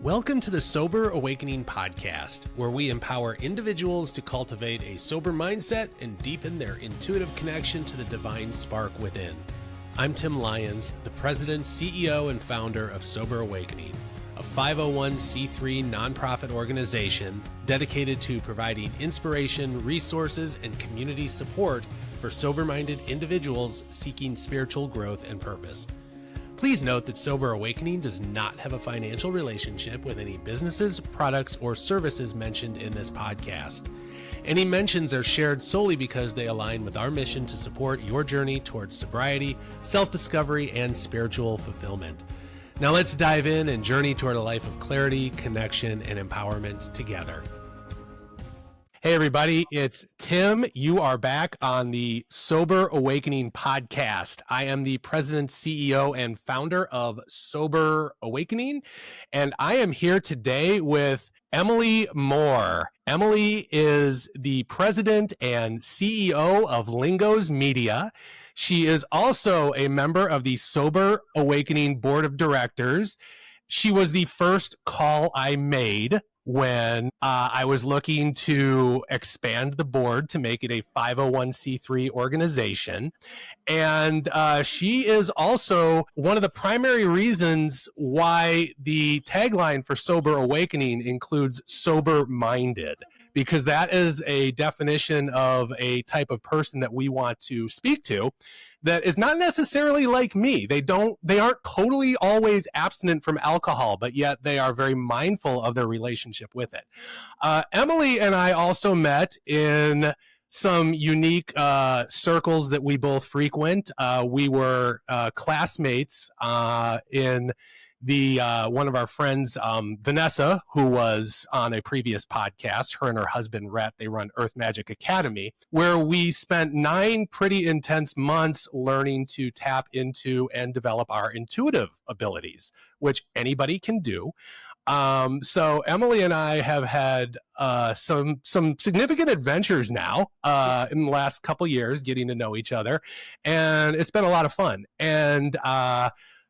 Welcome to the Sober Awakening Podcast, where we empower individuals to cultivate a sober mindset and deepen their intuitive connection to the divine spark within. I'm Tim Lyons, the President, CEO, and founder of Sober Awakening, a 501c3 nonprofit organization dedicated to providing inspiration, resources, and community support for sober-minded individuals seeking spiritual growth and purpose. Please note that Sober Awakening does not have a financial relationship with any businesses, products, or services mentioned in this podcast. Any mentions are shared solely because they align with our mission to support your journey towards sobriety, self-discovery, and spiritual fulfillment. Now let's dive in and journey toward a life of clarity, connection, and empowerment together. Hey everybody, it's Tim. You are back on the Sober Awakening Podcast. I am the President, CEO, and founder of Sober Awakening, and I am here today with Emily Moore. Emily is the President and CEO of Lingos Media. She is also a member of the Sober Awakening Board of Directors. She was the first call I made when I was looking to expand the board to make it a 501c3 organization. And she is also one of the primary reasons why the tagline for Sober Awakening includes sober-minded, because that is a definition of a type of person that we want to speak to that is not necessarily like me. They aren't totally always abstinent from alcohol, but yet they are very mindful of their relationship with it. Emily and I also met in some unique circles that we both frequent. We were classmates in the one of our friends, Vanessa, who was on a previous podcast. Her and her husband Rhett, they run Earth Magic Academy, where we spent 9 pretty intense months learning to tap into and develop our intuitive abilities, which anybody can do. So Emily and I have had some significant adventures now in the last couple years, getting to know each other, and it's been a lot of fun. And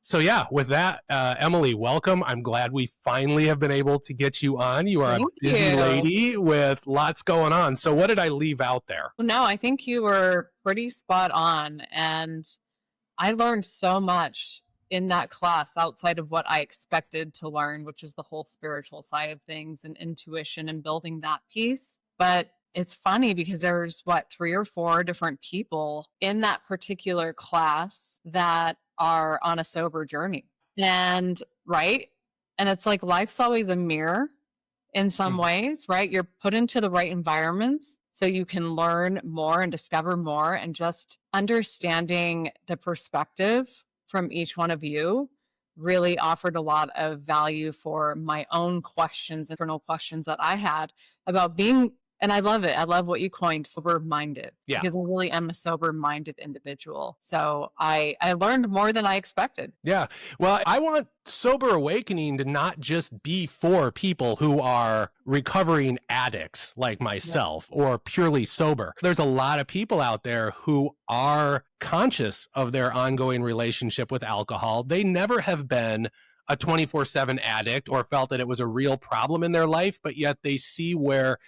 so yeah, with that, Emily, welcome. I'm glad we finally have been able to get you on. You are a busy lady with lots going on. So what did I leave out there? No, I think you were pretty spot on. And I learned so much in that class outside of what I expected to learn, which is the whole spiritual side of things and intuition and building that piece. But it's funny because there's 3 or 4 different people in that particular class that are on a sober journey. And it's like life's always a mirror in some ways, right? You're put into the right environments so you can learn more and discover more, and just understanding the perspective from each one of you really offered a lot of value for my own questions, internal questions that I had about being. And I love it. I love what you coined, sober-minded. Yeah. Because I really am a sober-minded individual. So I learned more than I expected. Yeah. Well, I want Sober Awakening to not just be for people who are recovering addicts like myself or purely sober. There's a lot of people out there who are conscious of their ongoing relationship with alcohol. They never have been a 24/7 addict or felt that it was a real problem in their life, but yet they see where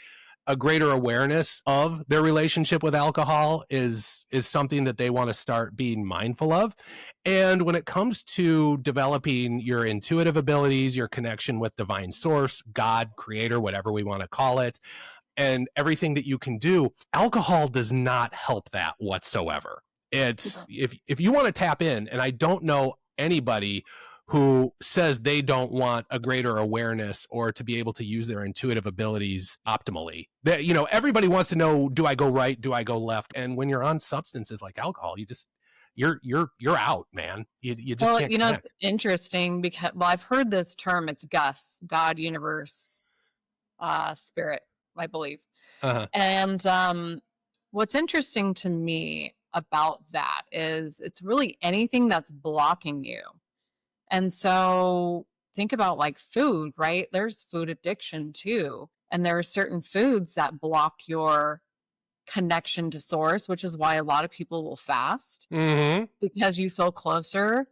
a greater awareness of their relationship with alcohol is something that they want to start being mindful of. And when it comes to developing your intuitive abilities, your connection with divine source, God, creator, whatever we want to call it, and everything that you can do, alcohol does not help that whatsoever. It's if you want to tap in, and I don't know anybody who says they don't want a greater awareness or to be able to use their intuitive abilities optimally. That, everybody wants to know, do I go right? Do I go left? And when you're on substances like alcohol, you're out, man. You just can't connect. It's interesting because I've heard this term. It's GUS, God, universe, spirit, I believe. And what's interesting to me about that is it's really anything that's blocking you. And so think about like food, right? There's food addiction too. And there are certain foods that block your connection to source, which is why a lot of people will fast because you feel closer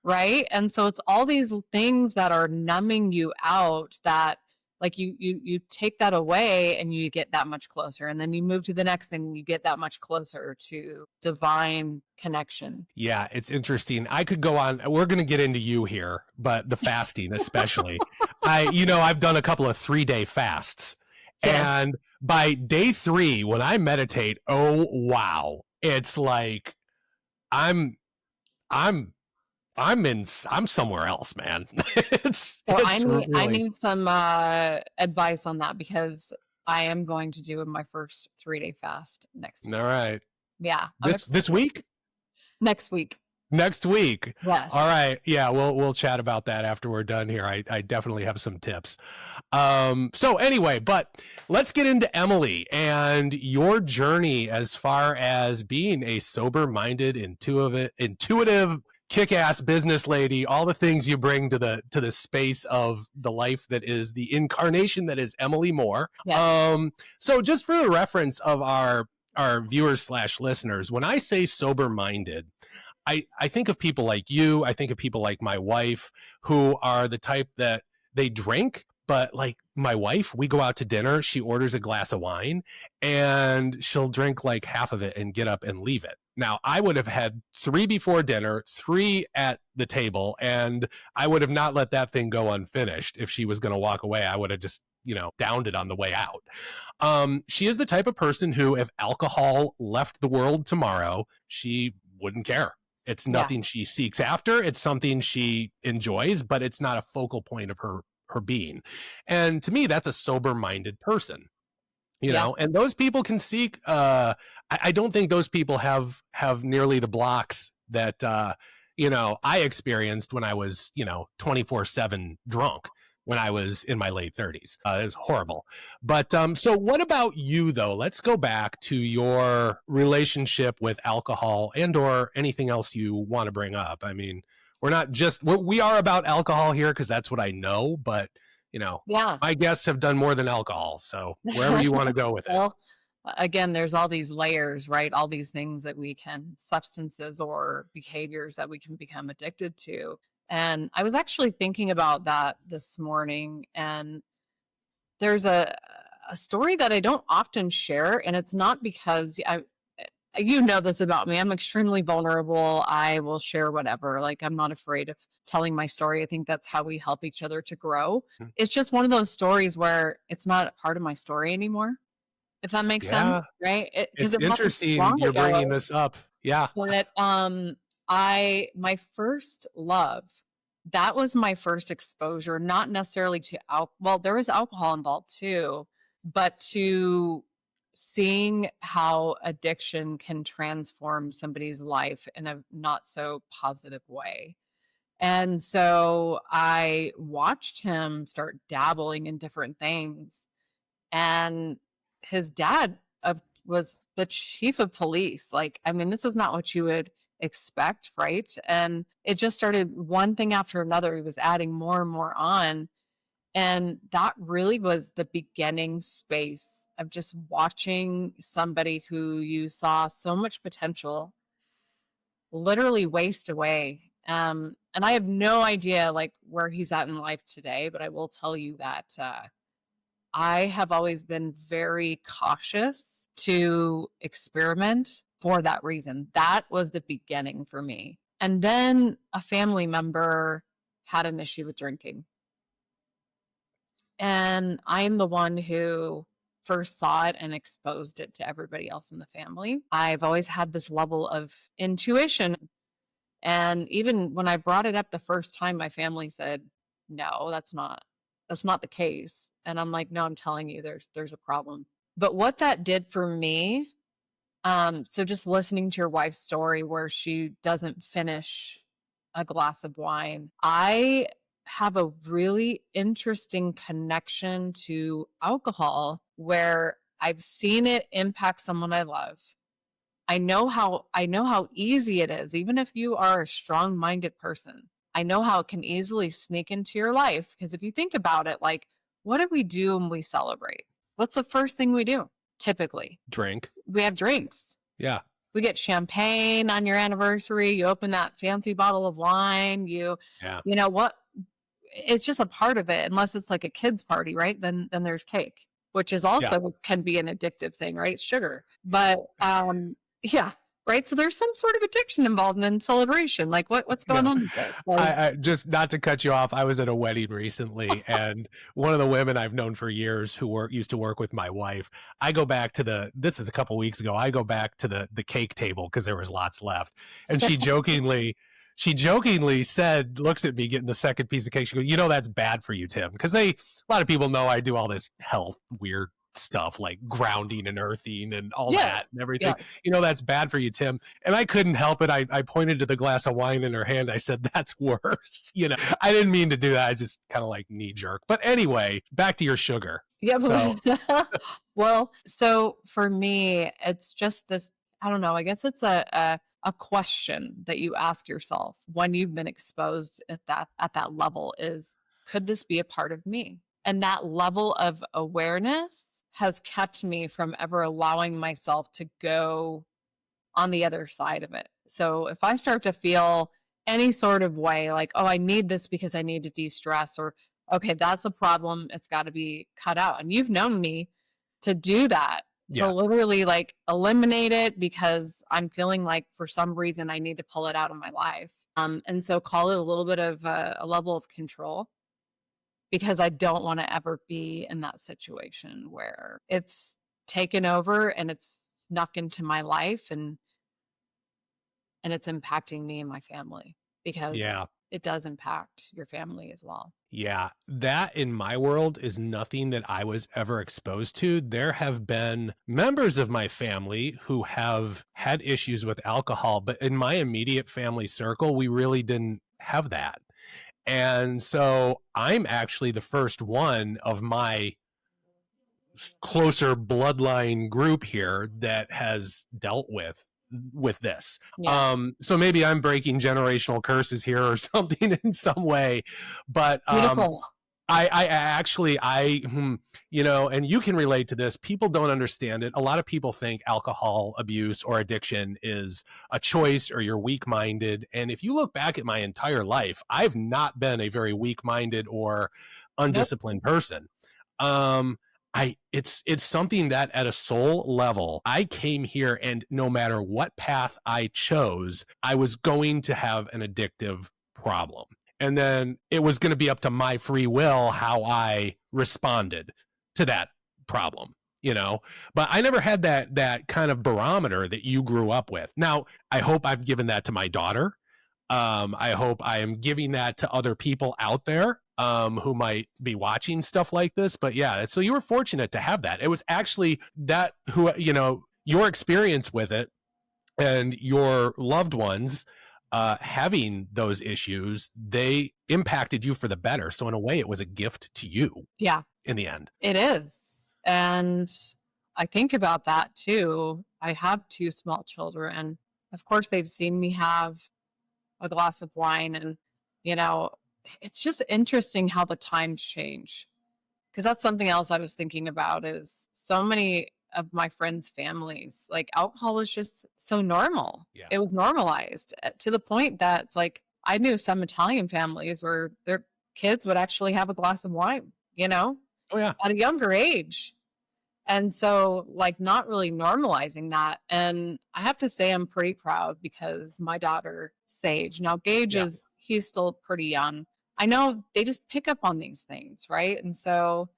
right? And so it's all these things that are numbing you out that like you take that away and you get that much closer. And then you move to the next thing, you get that much closer to divine connection. Yeah, it's interesting. I could go on. We're going to get into you here, but the fasting especially. I've done a couple of 3-day fasts. Yes. And by day 3, when I meditate, oh wow, it's like I'm somewhere else, man. I need some advice on that because I am going to do my first 3-day fast next week. All right. Yeah. This week? Next week. Next week. Yes. All right. Yeah, we'll chat about that after we're done here. I definitely have some tips. So anyway, but let's get into Emily and your journey as far as being a sober-minded, intuitive, kick-ass business lady, all the things you bring to the space of the life that is the incarnation that is Emily Moore. Yes. So just for the reference of our viewers/listeners, when I say sober-minded, I think of people like you. I think of people like my wife who are the type that they drink, but like my wife, we go out to dinner, she orders a glass of wine and she'll drink like half of it and get up and leave it. Now, I would have had 3 before dinner, 3 at the table, and I would have not let that thing go unfinished. If she was going to walk away, I would have just, downed it on the way out. She is the type of person who, if alcohol left the world tomorrow, she wouldn't care. It's nothing she seeks after. It's something she enjoys, but it's not a focal point of her being. And to me, that's a sober-minded person, you know, and those people can seek, I don't think those people have nearly the blocks that, I experienced when I was, 24/7 drunk when I was in my late 30s. It was horrible. But so what about you, though? Let's go back to your relationship with alcohol and or anything else you want to bring up. I mean, we are about alcohol here because that's what I know. But, my guests have done more than alcohol. So wherever you want to go with it. Well, again, there's all these layers, right? All these things that substances or behaviors that we can become addicted to. And I was actually thinking about that this morning, and there's a story that I don't often share, and it's not because you know this about me. I'm extremely vulnerable. I will share whatever. Like, I'm not afraid of telling my story. I think that's how we help each other to grow. It's just one of those stories where it's not a part of my story anymore, if that makes sense, right? It's interesting you're bringing this up. Yeah. But my first love, that was my first exposure, not necessarily to well, there was alcohol involved too, but to seeing how addiction can transform somebody's life in a not so positive way. And so I watched him start dabbling in different things. And his dad was the chief of police. Like, I mean, this is not what you would expect, right? And it just started one thing after another. He was adding more and more on. And that really was the beginning space of just watching somebody who you saw so much potential literally waste away. And I have no idea like where he's at in life today, but I will tell you that I have always been very cautious to experiment for that reason. That was the beginning for me. And then a family member had an issue with drinking. And I'm the one who first saw it and exposed it to everybody else in the family. I've always had this level of intuition. And even when I brought it up the first time, my family said, no, that's not the case. And I'm like, no, I'm telling you, there's a problem. But what that did for me, so just listening to your wife's story where she doesn't finish a glass of wine, I have a really interesting connection to alcohol where I've seen it impact someone I love. I know how easy it is, even if you are a strong-minded person. I know how it can easily sneak into your life because if you think about it, like, what do we do when we celebrate? What's the first thing we do? Typically, drink. We have drinks. Yeah. we get champagne on your anniversary. You open that fancy bottle of wine. You know what? It's just a part of it, unless it's like a kid's party, right? Then there's cake, which is also can be an addictive thing, right? It's sugar. But yeah, right. So there's some sort of addiction involved in celebration. Like what's going on with it? Like, I just, not to cut you off, I was at a wedding recently, and one of the women I've known for years who used to work with my wife, I go back to this is a couple weeks ago, I go back to the cake table because there was lots left, and she jokingly said, looks at me getting the second piece of cake, she goes, that's bad for you, Tim, because a lot of people know I do all this health weird stuff like grounding and earthing and all that and everything. That's bad for you, Tim. And I couldn't help it. I pointed to the glass of wine in her hand. I said, that's worse. I didn't mean to do that. I just kind of like knee jerk. But anyway, back to your sugar. Yeah. So. Well, so for me, it's just this, I don't know, I guess it's a question that you ask yourself when you've been exposed at that level is, could this be a part of me? And that level of awareness has kept me from ever allowing myself to go on the other side of it. So if I start to feel any sort of way like, oh, I need this because I need to de-stress, or, okay, that's a problem, it's got to be cut out. And you've known me to do that, to literally like eliminate it because I'm feeling like for some reason I need to pull it out of my life. And so call it a little bit of a level of control, because I don't want to ever be in that situation where it's taken over and it's snuck into my life and it's impacting me and my family, because it does impact your family as well. Yeah, that in my world is nothing that I was ever exposed to. There have been members of my family who have had issues with alcohol, but in my immediate family circle, we really didn't have that. And so I'm actually the first one of my closer bloodline group here that has dealt with this. So maybe I'm breaking generational curses here or something in some way, but I actually, and you can relate to this. People don't understand it. A lot of people think alcohol abuse or addiction is a choice or you're weak-minded. And if you look back at my entire life, I've not been a very weak-minded or undisciplined person. It's something that at a soul level, I came here and no matter what path I chose, I was going to have an addictive problem. And then it was going to be up to my free will how I responded to that problem, but I never had that kind of barometer that you grew up with. Now, I hope I've given that to my daughter. I hope I am giving that to other people out there who might be watching stuff like this. But yeah, so you were fortunate to have that. It was actually that your experience with it and your loved ones having those issues, they impacted you for the better. So in a way, it was a gift to you. Yeah. In the end. It is. And I think about that too. I have 2 small children. Of course, they've seen me have a glass of wine. And, it's just interesting how the times change. Because that's something else I was thinking about is so many of my friends' families, like alcohol was just so normal. Yeah. It was normalized to the point that it's like, I knew some Italian families where their kids would actually have a glass of wine, at a younger age. And so like not really normalizing that. And I have to say I'm pretty proud because my daughter, Sage, now Gage he's still pretty young. I know they just pick up on these things, right? And so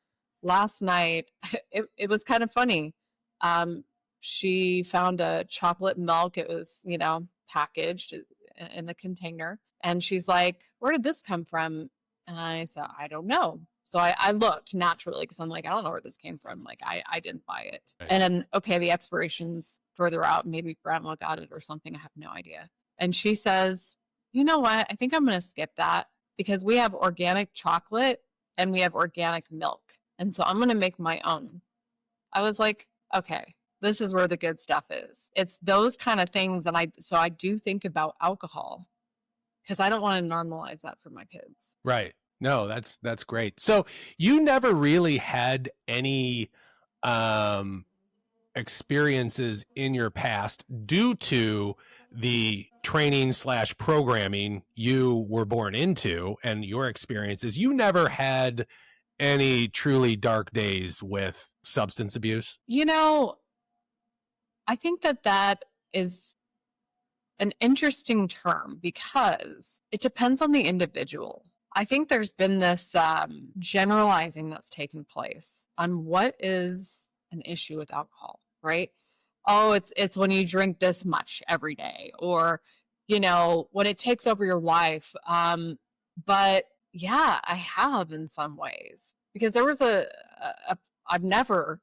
last night, it was kind of funny. She found a chocolate milk. It was, packaged in the container. And she's like, where did this come from? And I said, I don't know. So I looked naturally because I'm like, I don't know where this came from. Like, I didn't buy it. Right. And then, okay, the expiration's further out. Maybe grandma got it or something. I have no idea. And she says, you know what? I think I'm going to skip that because we have organic chocolate and we have organic milk. And so I'm going to make my own. I was like, okay, this is where the good stuff is. It's those kind of things. And I do think about alcohol because I don't want to normalize that for my kids. Right. No, that's great. So you never really had any experiences in your past due to the training / programming you were born into and your experiences, you never had any truly dark days with substance abuse? I think that is an interesting term because it depends on the individual. I think there's been this generalizing that's taken place on what is an issue with alcohol, right? Oh, it's when you drink this much every day, or when it takes over your life. But yeah, I have in some ways, because there was I've never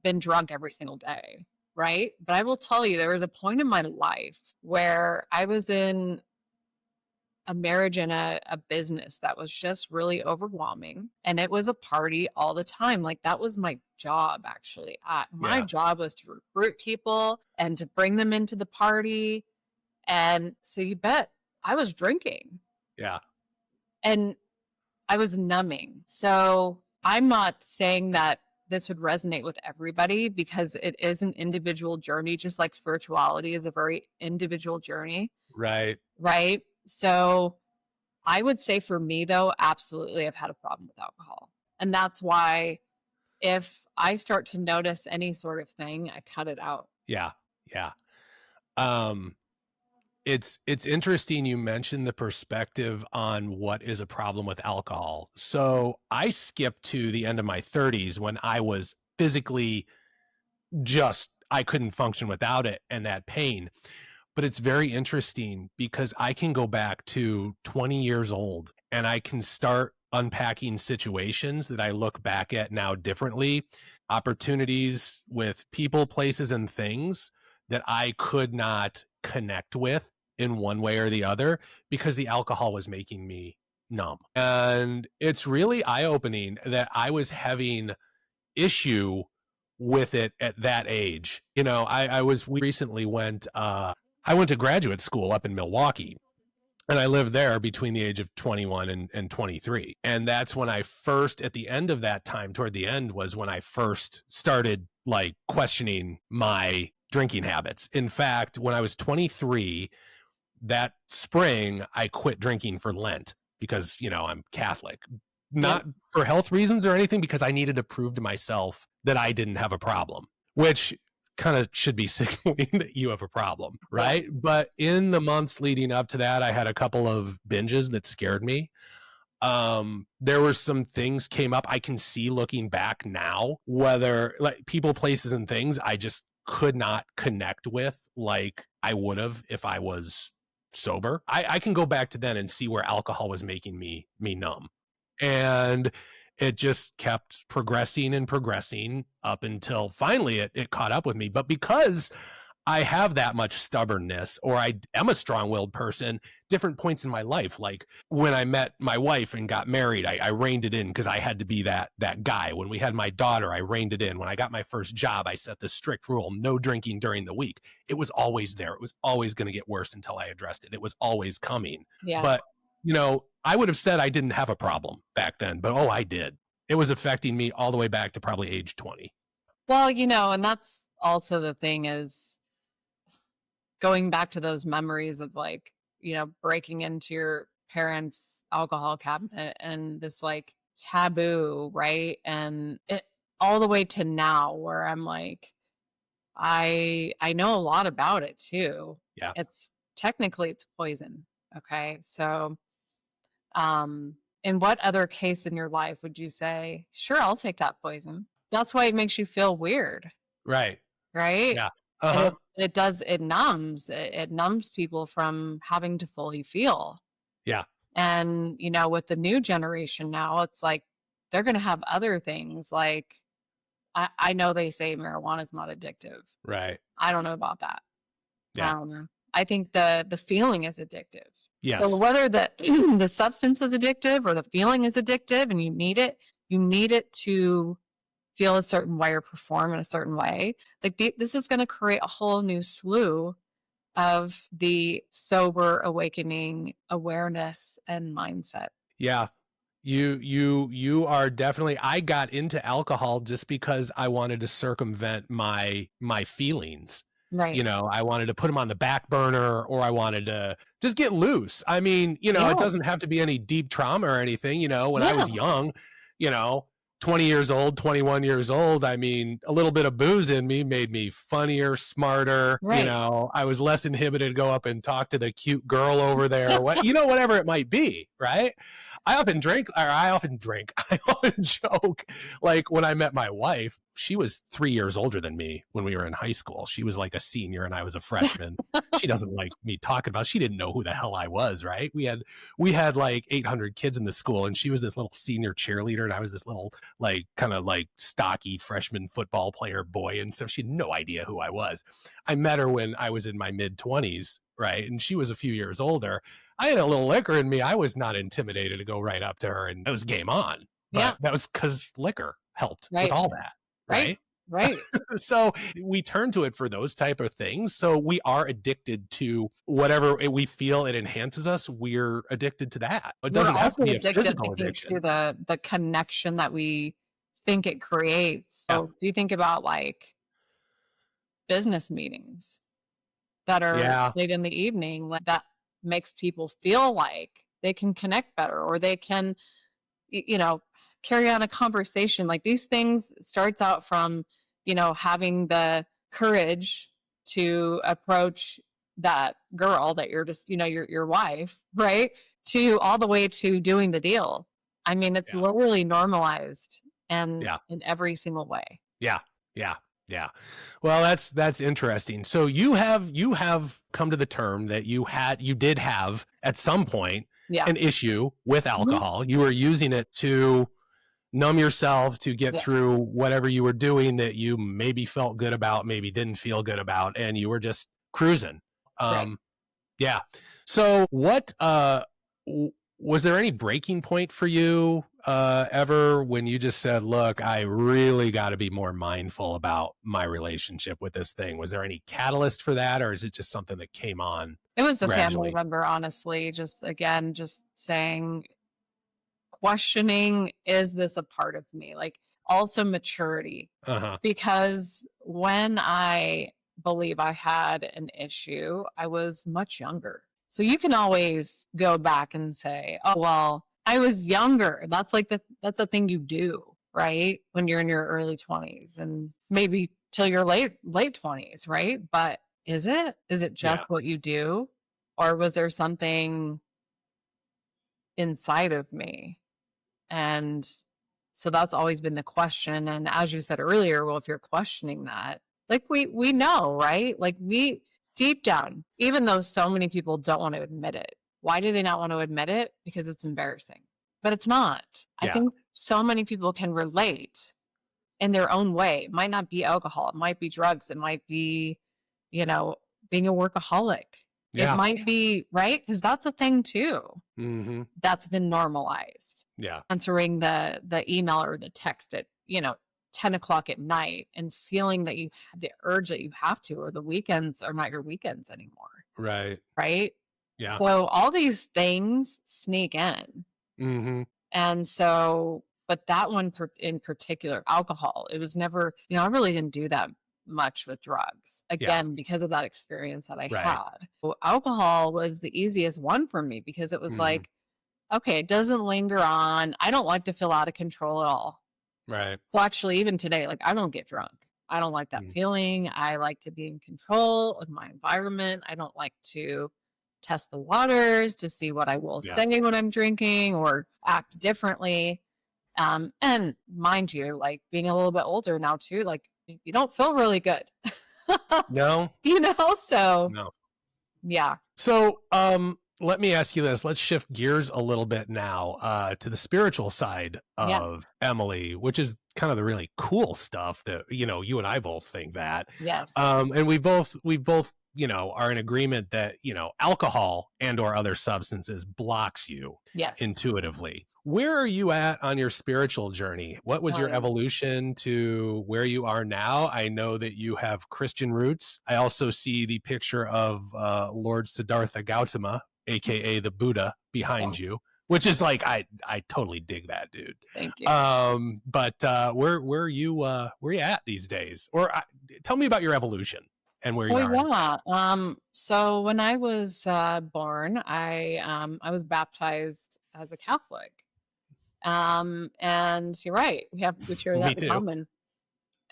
been drunk every single day, right? But I will tell you, there was a point in my life where I was in a marriage and a business that was just really overwhelming. And it was a party all the time. Like, that was my job, actually. My job was to recruit people and to bring them into the party. And so you bet I was drinking. Yeah. And I was numbing. So I'm not saying that this would resonate with everybody, because it is an individual journey, just like spirituality is a very individual journey. Right. Right. So I would say for me, though, absolutely, I've had a problem with alcohol. And that's why if I start to notice any sort of thing, I cut it out. Yeah. Yeah. It's interesting you mentioned the perspective on what is a problem with alcohol. So I skipped to the end of my 30s when I was physically I couldn't function without it, and that pain. But it's very interesting because I can go back to 20 years old and I can start unpacking situations that I look back at now differently, opportunities with people, places, and things that I could not connect with in one way or the other because the alcohol was making me numb. And it's really eye-opening that I was having issue with it at that age. We recently went I went to graduate school up in Milwaukee, and I lived there between the age of 21 and 23. And that's when I first, at the end of that time, toward the end, was when I first started like questioning my drinking habits. In fact, when I was 23, that spring, I quit drinking for Lent because, I'm Catholic. Not for health reasons or anything, because I needed to prove to myself that I didn't have a problem, which kind of should be signaling that you have a problem, right? Yeah. But in the months leading up to that, I had a couple of binges that scared me. There were some things came up. I can see looking back now, whether like people, places, and things I just could not connect with like I would have if I was sober. I can go back to then and see where alcohol was making me numb. And it just kept progressing and progressing up until finally it caught up with me. But because I have that much stubbornness, or I am a strong-willed person, different points in my life, like when I met my wife and got married, I reined it in because I had to be that guy. When we had my daughter, I reined it in. When I got my first job, I set the strict rule, no drinking during the week. It was always there. It was always going to get worse until I addressed it. It was always coming. Yeah. But, I would have said I didn't have a problem back then, but I did. It was affecting me all the way back to probably age 20. Well, and that's also the thing is going back to those memories of like, breaking into your parents' alcohol cabinet and this like taboo, right? And it all the way to now where I'm like, I know a lot about it too. Yeah. It's poison. Okay. So, in what other case in your life would you say, sure, I'll take that poison? That's why it makes you feel weird. Right. Right. Yeah. Uh-huh. It numbs people from having to fully feel. Yeah. And, with the new generation now, it's like, they're going to have other things. Like, I know they say marijuana is not addictive. Right. I don't know about that. Yeah. I think the feeling is addictive. Yes. So whether the substance is addictive or the feeling is addictive and you need it to feel a certain way or perform in a certain way, like this is going to create a whole new slew of the sober awakening awareness and mindset. Yeah. You are definitely, I got into alcohol just because I wanted to circumvent my feelings. Right. I wanted to put them on the back burner, or I wanted to just get loose. I mean, it Yeah. doesn't have to be any deep trauma or anything. When I was young, 20 years old, 21 years old, I mean, a little bit of booze in me made me funnier, smarter. Right. I was less inhibited to go up and talk to the cute girl over there, whatever it might be, right? I often joke, like when I met my wife, she was 3 years older than me when we were in high school. She was like a senior and I was a freshman. She doesn't like me talking about, she didn't know who the hell I was, right? We had like 800 kids in the school, and she was this little senior cheerleader and I was this little like kind of like stocky freshman football player boy. And so she had no idea who I was. I met her when I was in my mid-20s, right? And she was a few years older. I had a little liquor in me. I was not intimidated to go right up to her, and it was game on. But that was because liquor helped with all that, right? Right. So we turn to it for those type of things. So we are addicted to whatever we feel it enhances us. We're addicted to that. It doesn't have to be a physical addiction. To the connection that we think it creates. So do you think about like business meetings that are late in the evening, like that makes people feel like they can connect better, or they can, carry on a conversation. Like these things starts out from, having the courage to approach that girl that you're just, your wife, right? To all the way to doing the deal. I mean, it's literally normalized and in every single way. Yeah. Well, that's interesting. So you have come to the term that you did have at some point an issue with alcohol. Mm-hmm. You were using it to numb yourself, to get through whatever you were doing that you maybe felt good about, maybe didn't feel good about, and you were just cruising. Yeah. So what was there any breaking point for you ever when you just said, look, I really got to be more mindful about my relationship with this thing? Was there any catalyst for that, or is it just something that came on? It was the gradually? Family member, honestly, just saying, questioning, is this a part of me? Like also maturity, because when I believe I had an issue, I was much younger. So you can always go back and say, oh, well, I was younger. That's that's a thing you do, right? When you're in your early 20s and maybe till your late 20s, right? But is it just what you do? Or was there something inside of me? And so that's always been the question. And as you said earlier, well, if you're questioning that, like we know, right? Like we deep down, even though so many people don't want to admit it. Why do they not want to admit it? Because it's embarrassing. But it's not. I think so many people can relate in their own way. It might not be alcohol. It might be drugs. It might be, being a workaholic. It might be, right? Because that's a thing too. Mm-hmm. That's been normalized. Yeah. Answering the email or the text at, 10 o'clock at night and feeling that you have the urge that you have to, or the weekends are not your weekends anymore. Right. Right. Yeah. So all these things sneak in. Mm-hmm. And so, but that one in particular, alcohol, it was never, I really didn't do that much with drugs again, because of that experience that I had. Well, alcohol was the easiest one for me because it was like, okay, it doesn't linger on. I don't like to feel out of control at all. Right. So actually, even today, like I don't get drunk. I don't like that feeling. I like to be in control of my environment. I don't like to test the waters to see what I will say when I'm drinking or act differently. And mind you, like being a little bit older now too, like you don't feel really good. No. So no. Yeah. So let me ask you this. Let's shift gears a little bit now to the spiritual side of Emily, which is kind of the really cool stuff that, you and I both think that. Yes. And we both, are in agreement that, alcohol and or other substances blocks you intuitively. Where are you at on your spiritual journey? What was your evolution to where you are now? I know that you have Christian roots. I also see the picture of Lord Siddhartha Gautama, aka the Buddha, behind you. which is like, I totally dig that, dude. Thank you. But where you at these days? Or tell me about your evolution and where you are. Yeah. So when I was born, I was baptized as a Catholic. And you're right, we share that in common.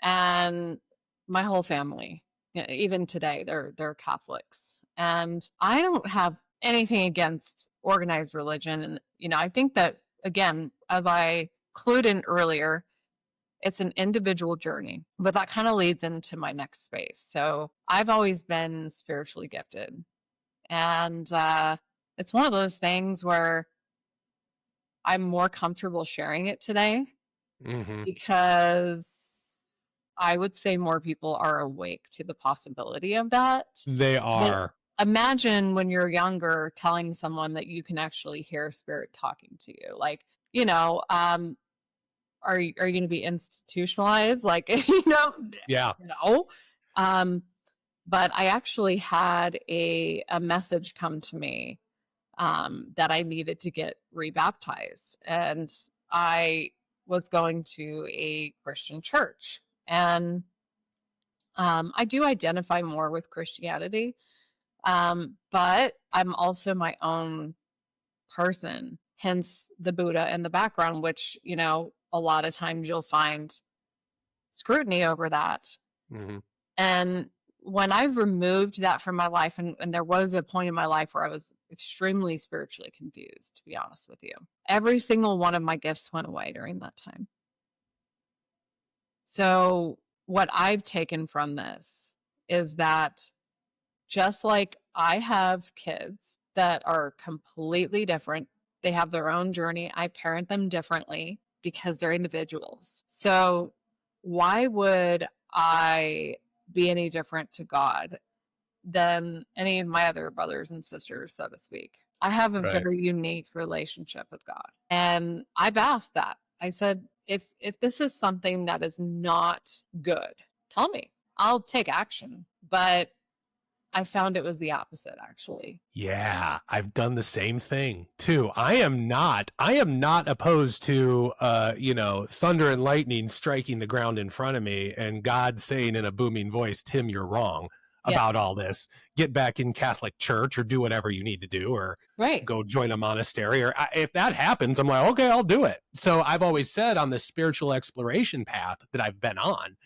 And my whole family, even today, they're Catholics. And I don't have anything against organized religion. And, I think that, again, as I clued in earlier, it's an individual journey, but that kind of leads into my next space. So I've always been spiritually gifted. And it's one of those things where I'm more comfortable sharing it today because I would say more people are awake to the possibility of that. They are. But imagine when you're younger telling someone that you can actually hear spirit talking to you. Like, are you going to be institutionalized? Like, Yeah. No. But I actually had a message come to me that I needed to get rebaptized. And I was going to a Christian church. And I do identify more with Christianity, but I'm also my own person, hence the Buddha in the background, which, a lot of times you'll find scrutiny over that. And when I've removed that from my life, and there was a point in my life where I was extremely spiritually confused, to be honest with you, every single one of my gifts went away during that time. So what I've taken from this is that just like I have kids that are completely different, they have their own journey. I parent them differently because they're individuals. So why would I be any different to God than any of my other brothers and sisters, so to speak? I have a very unique relationship with God. And I've asked that. I said, if this is something that is not good, tell me. I'll take action. But I found it was the opposite, actually. Yeah, I've done the same thing too. I am not opposed to thunder and lightning striking the ground in front of me and God saying in a booming voice, Tim, you're wrong about all this. Get back in Catholic church or do whatever you need to do, or go join a monastery. Or if that happens, I'm like, okay, I'll do it. So I've always said on the spiritual exploration path that I've been on,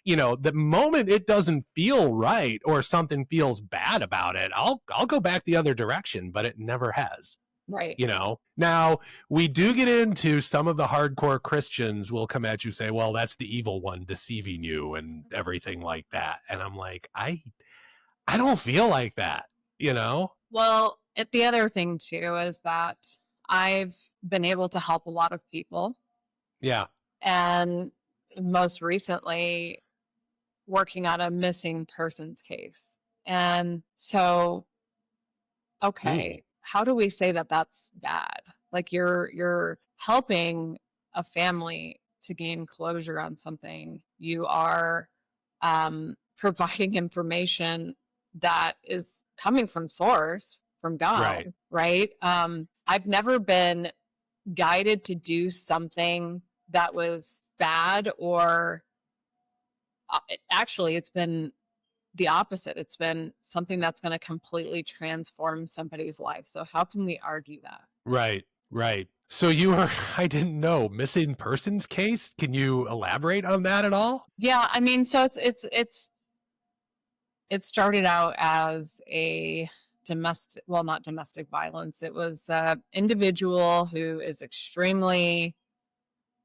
the moment it doesn't feel right or something feels bad about it, I'll go back the other direction, but it never has. Right. Now we do get into some of the hardcore Christians will come at you, say, well, that's the evil one deceiving you and everything like that. And I'm like, I don't feel like that, Well, the other thing too is that I've been able to help a lot of people. Yeah. And most recently working on a missing persons case. And so, how do we say that that's bad? Like you're helping a family to gain closure on something. You are providing information that is coming from source, from God, right? I've never been guided to do something that was bad, or actually it's been the opposite. It's been something that's going to completely transform somebody's life. So how can we argue that? Right. So you were, I didn't know, missing persons case. Can you elaborate on that at all? Yeah, I mean, so it started out as a not domestic violence. It was an individual who is extremely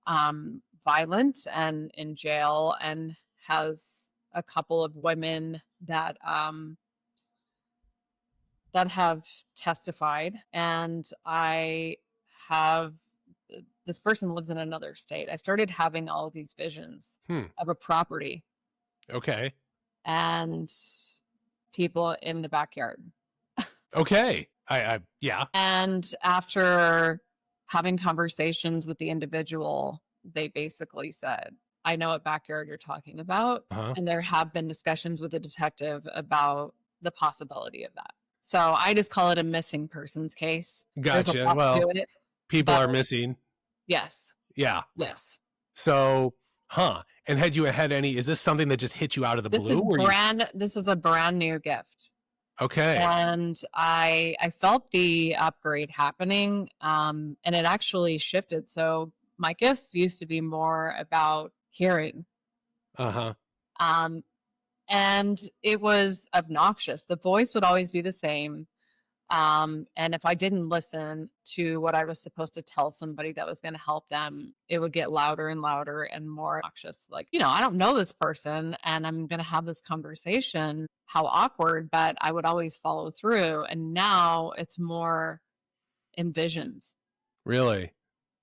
violent and in jail, and has a couple of women that have testified. And this person lives in another state. I started having all of these visions of a property. Okay. And people in the backyard. Okay. Yeah. And after having conversations with the individual, they basically said, I know what backyard you're talking about. And there have been discussions with the detective about the possibility of that. So I just call it a missing persons case. Gotcha. Well, People but are missing. yes, Yeah. yes. So, and had you had any, is this something that just hit you out of the blue? This is a brand new gift. Okay. And I felt the upgrade happening, and it actually shifted. So my gifts used to be more about hearing. Uh-huh. And it was obnoxious. The voice would always be the same. And if I didn't listen to what I was supposed to tell somebody that was going to help them, it would get louder and louder and more obnoxious. Like, I don't know this person and I'm going to have this conversation. How awkward, but I would always follow through. And now it's more in visions. Really?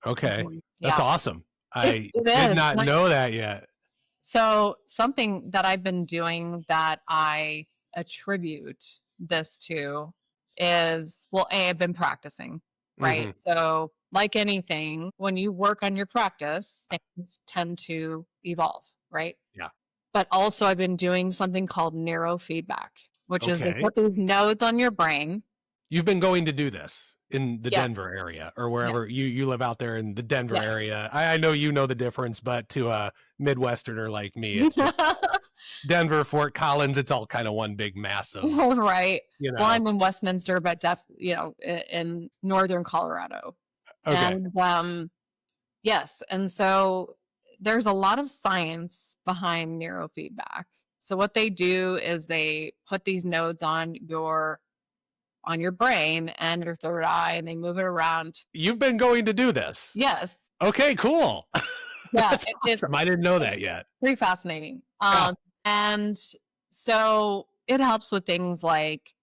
Okay. Mhm. That's Yeah. awesome. I It did is. not know that yet. So something that I've been doing that I attribute this to is, well, I've been practicing, right? Mhm. So like anything, when you work on your practice, things tend to evolve, right? Yeah. But also I've been doing something called neurofeedback, which is they Okay. put these nodes on your brain. You've been going to do this in the Yes. Denver area or Yes. wherever you live out there in the Denver Yes. area. I know you know the difference, but to a Midwesterner like me, it's just Denver, Fort Collins. It's all kind of one big mass of, right. you know. Well, I'm in Westminster, but in northern Colorado. Okay. And yes, and so there's a lot of science behind neurofeedback. So what they do is they put these nodes on your brain and your third eye, and they move it around. You've been going to do this? Yes. Okay, cool. Yeah, That's awesome. I didn't know that yet. Pretty fascinating. Yeah. And so it helps with things like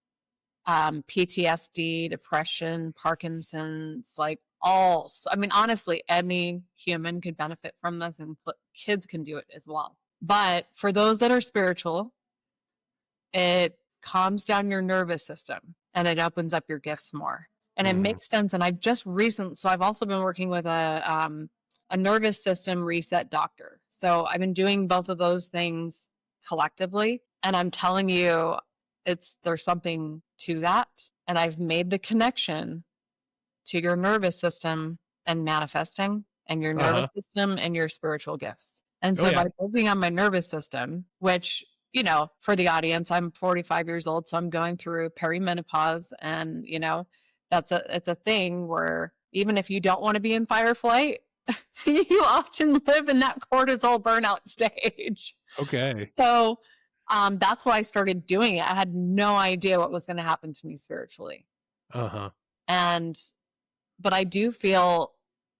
PTSD, depression, Parkinson's, honestly, any human could benefit from this, and kids can do it as well. But for those that are spiritual, it calms down your nervous system and it opens up your gifts more. And it makes sense. And so I've also been working with a nervous system reset doctor. So I've been doing both of those things collectively. And I'm telling you, there's something to that. And I've made the connection to your nervous system and manifesting, and your nervous system and your spiritual gifts. And so by working on my nervous system, which, for the audience, I'm 45 years old, so I'm going through perimenopause, and, it's a thing where even if you don't want to be in fight or flight, you often live in that cortisol burnout stage. Okay. So that's why I started doing it. I had no idea what was going to happen to me spiritually. But I do feel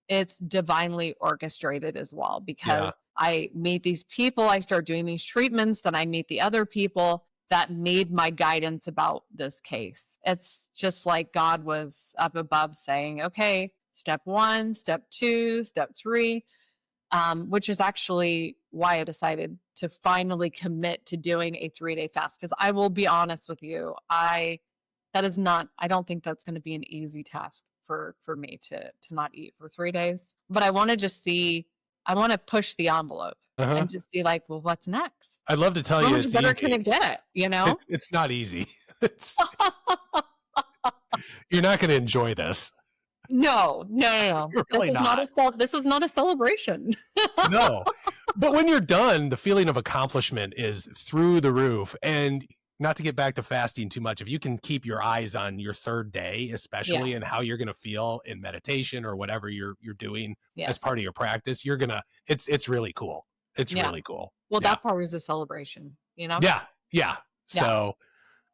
it's divinely orchestrated as well, because I meet these people, I start doing these treatments, then I meet the other people that need my guidance about this case. It's just like God was up above saying, okay, step 1, step 2, step 3, which is actually why I decided to finally commit to doing a 3-day fast. Because I will be honest with you, I don't think that's going to be an easy task for me to not eat for 3 days. But I want to I want to push the envelope and just see well, what's next? I'd love to tell you it's better easy. Can it get? It's not easy. You're not going to enjoy this. No. Really This is not a celebration. No. But when you're done, the feeling of accomplishment is through the roof. And not to get back to fasting too much, if you can keep your eyes on your third day, especially, and how you're going to feel in meditation or whatever you're doing as part of your practice, it's really cool. It's really cool. Well, that part is a celebration, Yeah. So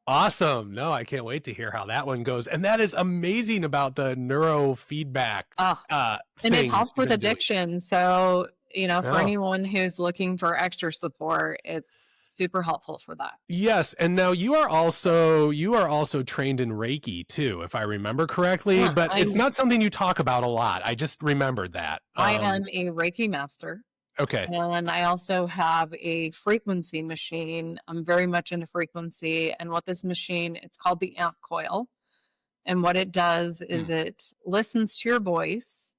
awesome. No, I can't wait to hear how that one goes. And that is amazing about the neurofeedback. And it helps with addiction. So, for anyone who's looking for extra support, it's super helpful for that. Yes. And now you are also trained in Reiki too, if I remember correctly, but it's not something you talk about a lot. I just remembered that. I am a Reiki master. Okay. And I also have a frequency machine. I'm very much into frequency. And what this machine, it's called the amp coil. And what it does is it listens to your voice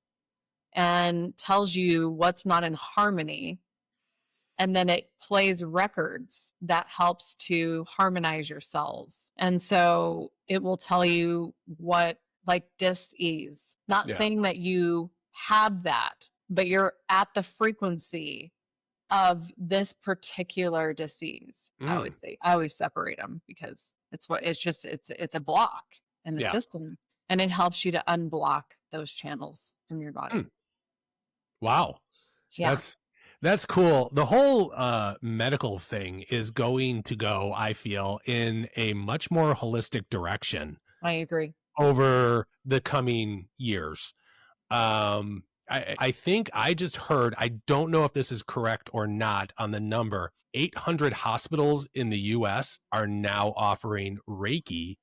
and tells you what's not in harmony. And then it plays records that helps to harmonize your cells. And so it will tell you what like dis-ease. Not Yeah. saying that you have that, but you're at the frequency of this particular disease. Mm. I always separate them because it's a block in the Yeah. system, and it helps you to unblock those channels from your body. Mm. Wow. Yeah, That's cool. The whole medical thing is going to go, I feel, in a much more holistic direction I agree. over the coming years. I think I just heard, I don't know if this is correct or not on the number, 800 hospitals in the US are now offering Reiki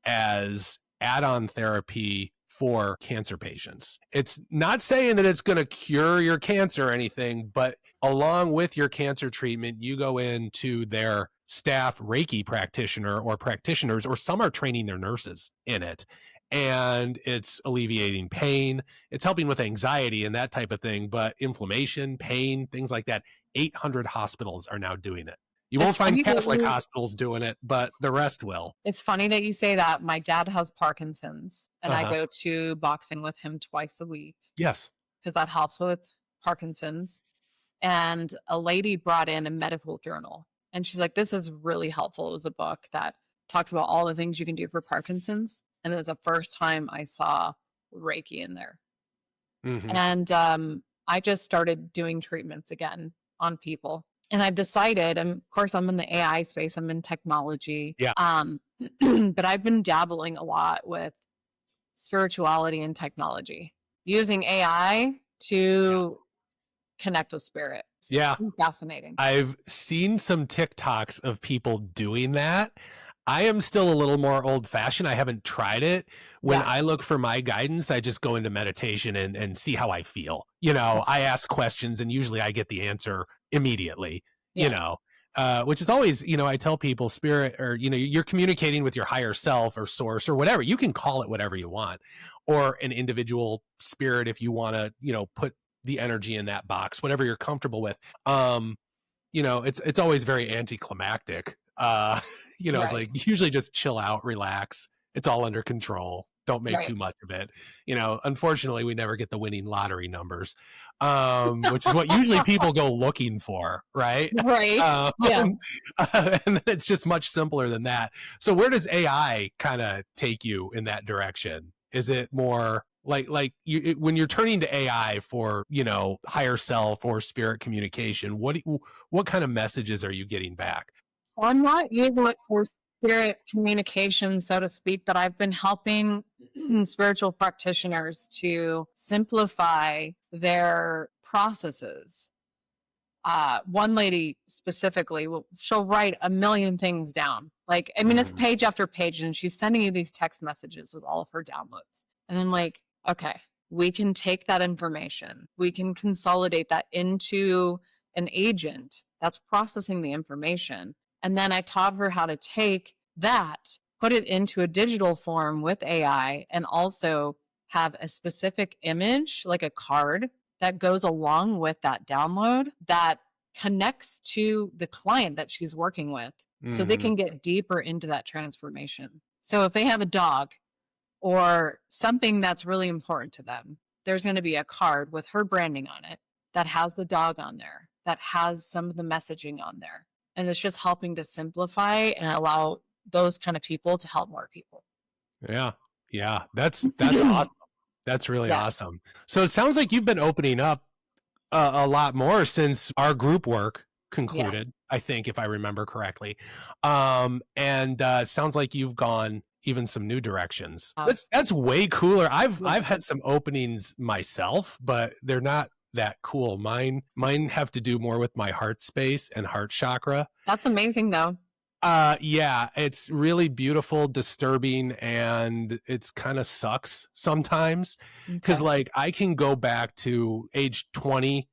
as add-on therapy for cancer patients. It's not saying that it's going to cure your cancer or anything, but along with your cancer treatment, you go into their staff Reiki practitioner or practitioners, or some are training their nurses in it. And it's alleviating pain. It's helping with anxiety and that type of thing, but inflammation, pain, things like that. 800 hospitals are now doing it. You won't It's find funny that Catholic you- hospitals doing it, but the rest will. It's funny that you say that. My dad has Parkinson's, and I Uh-huh. go to boxing with him twice a week Yes. because that helps with Parkinson's. And a lady brought in a medical journal, and she's like, "This is really helpful." It was a book that talks about all the things you can do for Parkinson's, and it was the first time I saw Reiki in there. Mhm. And I just started doing treatments again on people. And I've decided, and of course, I'm in the AI space, I'm in technology. Yeah. But I've been dabbling a lot with spirituality and technology, using AI to connect with spirit. It's Yeah. fascinating. I've seen some TikToks of people doing that. I am still a little more old fashioned. I haven't tried it. When Yeah. I look for my guidance, I just go into meditation and see how I feel. You know, I ask questions and usually I get the answer immediately, you Yeah. know, which is always, you know, I tell people spirit, or, you know, you're communicating with your higher self or source or whatever. You can call it whatever you want, or an individual spirit if you want to, you know, put the energy in that box, whatever you're comfortable with. You know, it's always very anticlimactic. You know, it's Right. like usually just chill out, relax. It's all under control. Don't make Right. too much of it. You know, unfortunately, we never get the winning lottery numbers, which is what usually people go looking for, right? Right. Yeah. And it's just much simpler than that. So where does AI kind of take you in that direction? Is it more like you, when you're turning to AI for, you know, higher self or spirit communication, what kind of messages are you getting back? I'm not using it for spirit communication, so to speak, but I've been helping spiritual practitioners to simplify their processes. One lady specifically, she'll write a million things down. Like, I mean, it's Mhm. page after page, and she's sending you these text messages with all of her downloads. And I'm like, okay, we can take that information, we can consolidate that into an agent that's processing the information. And then I taught her how to take that, put it into a digital form with AI, and also have a specific image, like a card that goes along with that download that connects to the client that she's working with, so they Mhm. can get deeper into that transformation. So if they have a dog or something that's really important to them, there's going to be a card with her branding on it that has the dog on there, that has some of the messaging on there. And it's just helping to simplify and allow those kind of people to help more people. Yeah. Yeah. That's awesome. That's really Yeah. awesome. So it sounds like you've been opening up a lot more since our group work concluded, I think, if I remember correctly. And it sounds like you've gone even some new directions. That's way cooler. I've had some openings myself, but they're not that cool. Mine have to do more with my heart space and heart chakra. That's amazing, though. Yeah, it's really beautiful, disturbing, and it's kind of sucks sometimes because Okay. like I can go back to age 20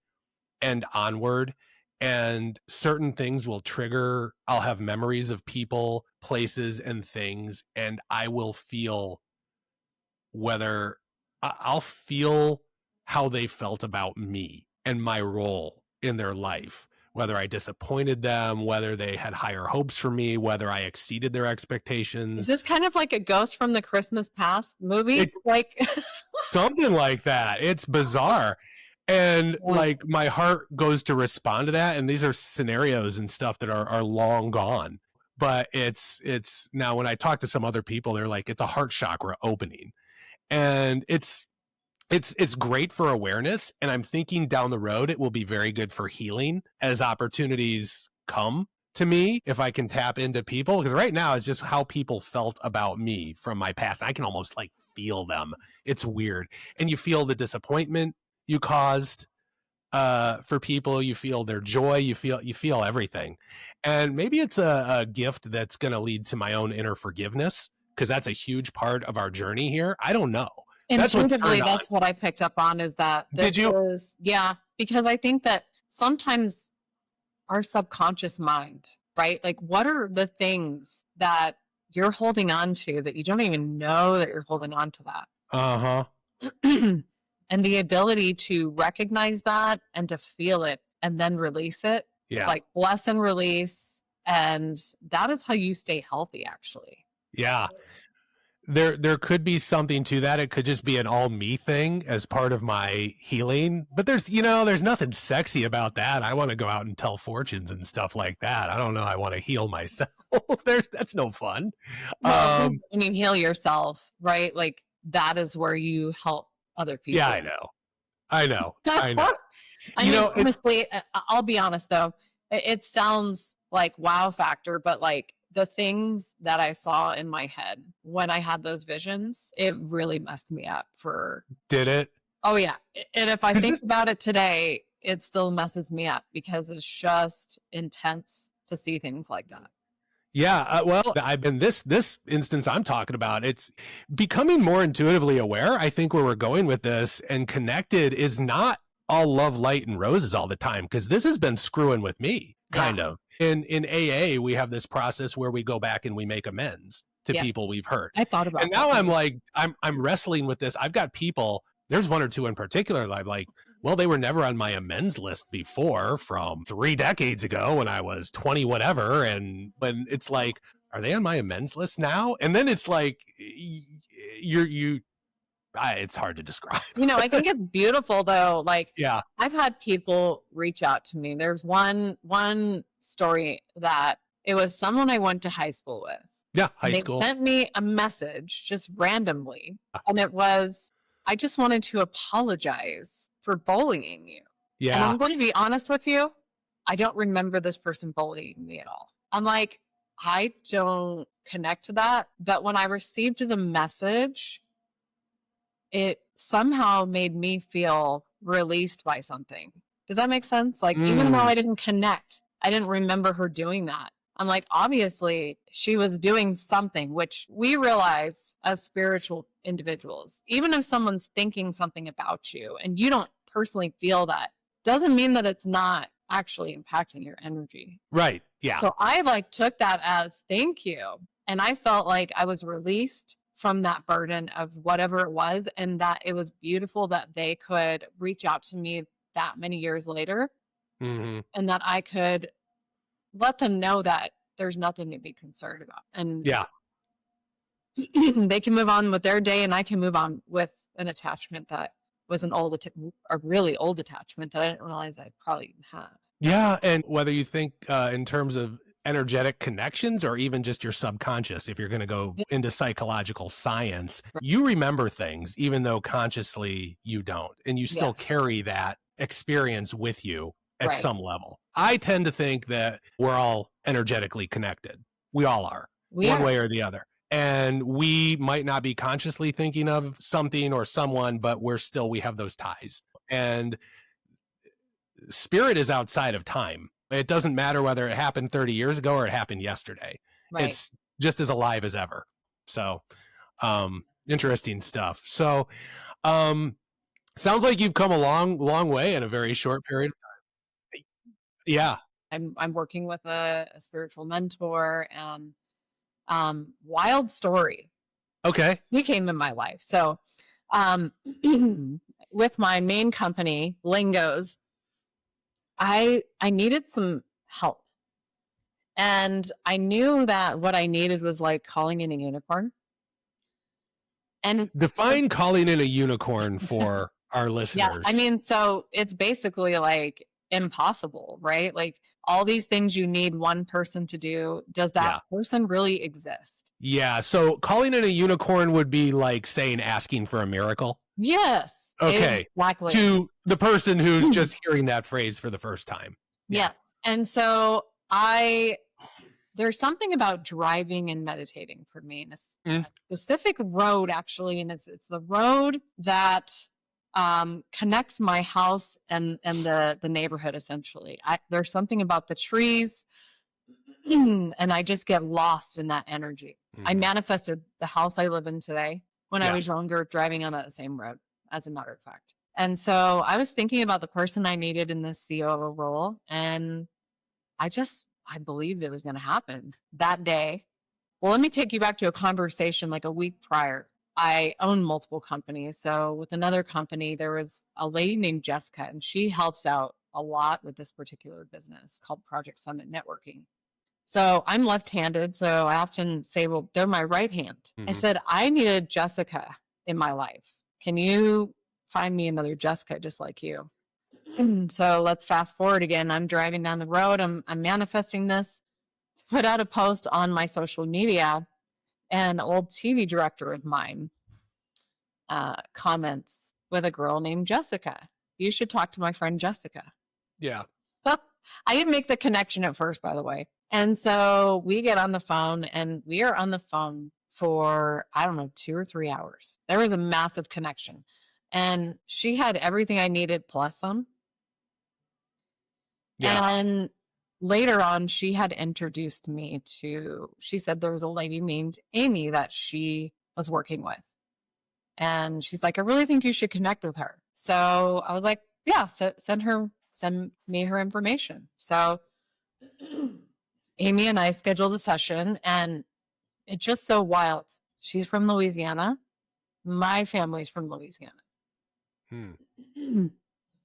and onward, and certain things will trigger. I'll have memories of people, places, and things, and I will feel whether I'll feel how they felt about me and my role in their life, whether I disappointed them, whether they had higher hopes for me, whether I exceeded their Is expectations. this kind of like a Ghost from the Christmas Past movies? It's Like, something like that. It's bizarre. And yeah. like my heart goes to respond to that. And these are scenarios and stuff that are long gone. But it's now when I talk to some other people, they're like, it's a heart chakra opening. And it's great for awareness. And I'm thinking down the road, it will be very good for healing as opportunities come to me, if I can tap into people. Because right now it's just how people felt about me from my past. I can almost like feel them. It's weird. And you feel the disappointment you caused for people. You feel their joy. You feel everything. And maybe it's a gift that's going to lead to my own inner forgiveness, because that's a huge part of our journey here. I don't know. Intuitively, that's what I picked up on, is that Did you? Yeah, because I think that sometimes our subconscious mind, right? Like, what are the things that you're holding on to that you don't even know that you're holding on to that? Uh-huh. And the ability to recognize that and to feel it and then release it. Yeah. Like, bless and release. And that is how you stay healthy, actually. Yeah. There could be something to that. It could just be an all me thing as part of my healing. But there's nothing sexy about that. I want to go out and tell fortunes and stuff like that. I don't know. I want to heal myself. That's no fun. Well, when you heal yourself, right? Like, that is where you help other people. Yeah, I know. I mean, honestly, I'll be honest though. It sounds like wow factor, but like, the things that I saw in my head when I had those visions, it really messed me up Did it? Oh yeah. And if I think about it today, it still messes me up because it's just intense to see things like that. Yeah. Well, I've been this instance I'm talking about. It's becoming more intuitively aware. I think where we're going with this and connected is not all love, light, and roses all the time, because this has been screwing with me kind of. In AA, we have this process where we go back and we make amends to people we've hurt. I thought about and now I'm like, I'm wrestling with this. I've got people, there's one or two in particular that I'm like, well, they were never on my amends list before from 3 decades ago when I was 20, whatever. And when it's like, are they on my amends list now? And then it's like, it's hard to describe. I think it's beautiful though. Like, yeah, I've had people reach out to me. There's one story that it was someone I went to high school with. Yeah, high school. They sent me a message just randomly. And it was, I just wanted to apologize for bullying you. Yeah. And I'm going to be honest with you. I don't remember this person bullying me at all. I'm like, I don't connect to that. But when I received the message, it somehow made me feel released by something. Does that make sense? Like, even though I didn't connect, I didn't remember her doing that. I'm like, obviously she was doing something, which we realize as spiritual individuals, even if someone's thinking something about you and you don't personally feel that, doesn't mean that it's not actually impacting your energy. Right. Yeah. So I took that as thank you. And I felt like I was released from that burden of whatever it was. And that it was beautiful that they could reach out to me that many years later. Mm-hmm. And that I could let them know that there's nothing to be concerned about. And yeah, they can move on with their day and I can move on with an attachment that was a really old attachment that I didn't realize I probably even had. Yeah. And whether you think in terms of energetic connections or even just your subconscious, if you're going to go into psychological science, you remember things even though consciously you don't, and you still carry that experience with you at some level. I tend to think that we're all energetically connected. We all are, one way or the other. And we might not be consciously thinking of something or someone, but we have those ties. And spirit is outside of time. It doesn't matter whether it happened 30 years ago or it happened yesterday. Right. It's just as alive as ever. So, interesting stuff. So, sounds like you've come a long way in a very short period of time. Yeah. I'm working with a spiritual mentor, and wild story. Okay. He came in my life. So, with my main company, Lingo's, I needed some help. And I knew that what I needed was like calling in a unicorn. And Define calling in a unicorn for our yeah, listeners. I mean, so it's basically like impossible, right? Like all these things you need one person to do. Does that person really exist? Yeah. So calling in a unicorn would be like saying asking for a miracle. Yes. Okay. Exactly. To the person who's just hearing that phrase for the first time. Yeah. And so there's something about driving and meditating for me, and a specific road actually, and it's the road that connects my house and the neighborhood essentially. There's something about the trees, and I just get lost in that energy. I manifested the house I live in today when I was younger, driving on that same road, as a matter of fact. And so I was thinking about the person I needed in this COO role, and I believed it was going to happen that day. Well, let me take you back to a conversation like a week prior. I own multiple companies. So with another company, there was a lady named Jessica, and she helps out a lot with this particular business called Project Summit Networking. So I'm left-handed. So I often say, well, they're my right hand. I said, I needed Jessica in my life. Can you find me another Jessica just like you? So let's fast forward again. I'm driving down the road. I'm manifesting this, put out a post on my social media, and an old TV director of mine comments with a girl named Jessica. You should talk to my friend Jessica. Yeah. I didn't make the connection at first, by the way. And so we get on the phone, and we are on the phone for, 2 or 3 hours. There was a massive connection. And she had everything I needed plus some. Yeah. And later on, she had introduced me she said there was a lady named Amy that she was working with. And she's like, I really think you should connect with her. So I was like, yeah, send me her information. So Amy and I scheduled a session, and it's just so wild. She's from Louisiana. My family's from Louisiana.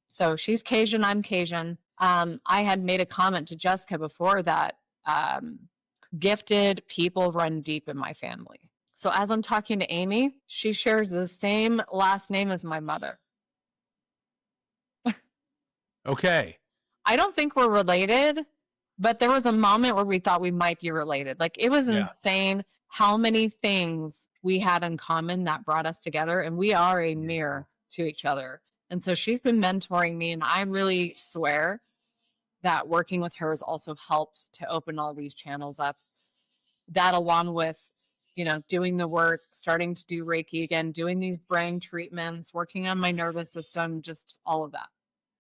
So she's Cajun, I'm Cajun. I had made a comment to Jessica before that gifted people run deep in my family. So as I'm talking to Amy, she shares the same last name as my mother. Okay. I don't think we're related, but there was a moment where we thought we might be related. Like it was insane how many things we had in common that brought us together, and we are a mirror to each other. And so she's been mentoring me, and I really swear that working with her has also helped to open all these channels up. That along with, doing the work, starting to do Reiki again, doing these brain treatments, working on my nervous system, just all of that.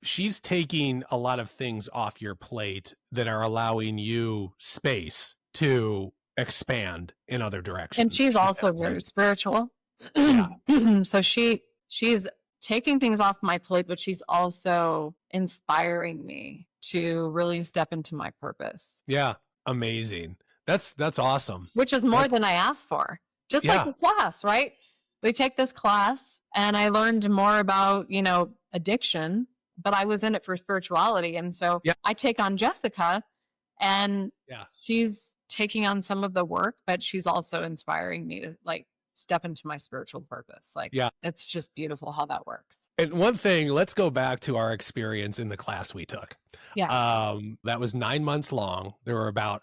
She's taking a lot of things off your plate that are allowing you space to expand in other directions. And she's also very spiritual. So she's taking things off my plate, but she's also inspiring me to really step into my purpose. Yeah. Amazing. That's awesome. Which is more than I asked for. Just like the class, right? We take this class, and I learned more about, addiction, but I was in it for spirituality. And so I take on Jessica, and she's taking on some of the work, but she's also inspiring me to step into my spiritual purpose. It's just beautiful how that works. And one thing, let's go back to our experience in the class we took. Yeah. That was 9 months long. There were about,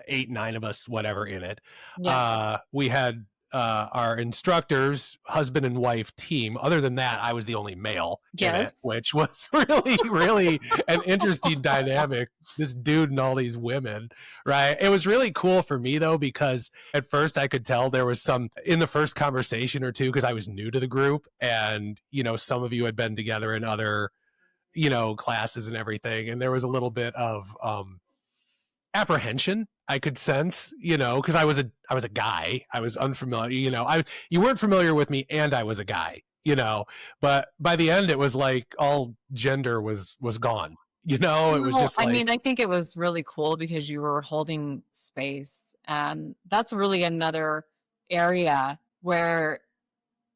8, 9 of us, whatever, in it. Yeah. We had our instructors, husband and wife team. Other than that, I was the only male in it, which was really, really an interesting dynamic. This dude and all these women, right? It was really cool for me though, because at first I could tell there was some in the first conversation or two, because I was new to the group, and some of you had been together in other classes and everything, and there was a little bit of apprehension I could sense, because I was a guy. I was unfamiliar, you weren't familiar with me, and I was a guy, but by the end it was like all gender was gone. It was just like, I think it was really cool because you were holding space, and that's really another area where